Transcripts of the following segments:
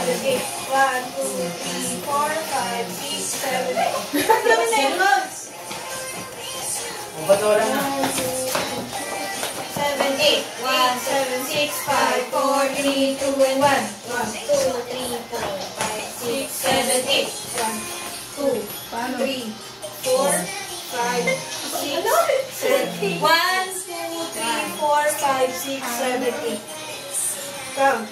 8. 1, 2, 3, 4, 5, 6, 7, 8. Ang dami na yun. Ba't wala na? 7, 8. 1, 7, 6, 5, 4, 3, 2, and 1. 1, 2, 3, 4, 5, 6, 7, 8. 1, 2, 3, 4, 5, 6, 7, 1, 2, 3, 4, 5, 6, 7, 8. Count.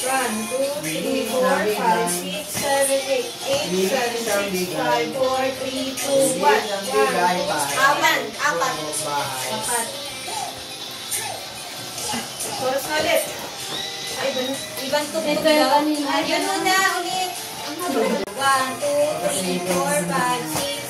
1, 2, 3, 4, 5, 6, 7, 8. 8, 7, 6, 5, 4, 3, 2, 1. 4. Apat. Oras na ulit. Ay, ibang tugtog daw. Ayun muna, ulit. 1, 2, 3, 4, 5, 6,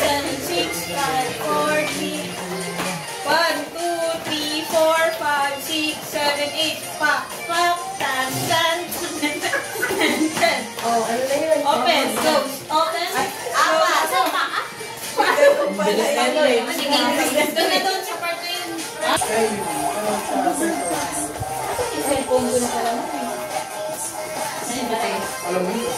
6, 5, 4, 3. 1, 2, 3, 4, 5, 6, 7, 8. Pak, pak, tan, tan. Oh, ano na yun? Open, close, open. Apat. Bilis na ito eh. Doon na doon sa part na yun. Cellphone ko na pala mo. Alam mo yun.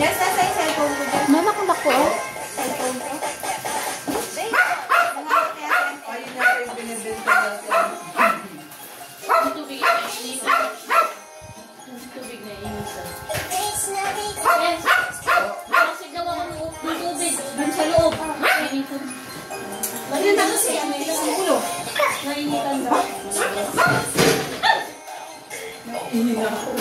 Yes, nasa yung cellphone ko dyan. Mama, kung bako. Cellphone ko. Ayun na yung binibenta natin. Tubig na initan. Tubig na initan. Yes. Kasi gawa ko ng tubig. Doon sa loob. Initan. Initan kasi may ilang ulo. Nainitan daw. Ini na ako.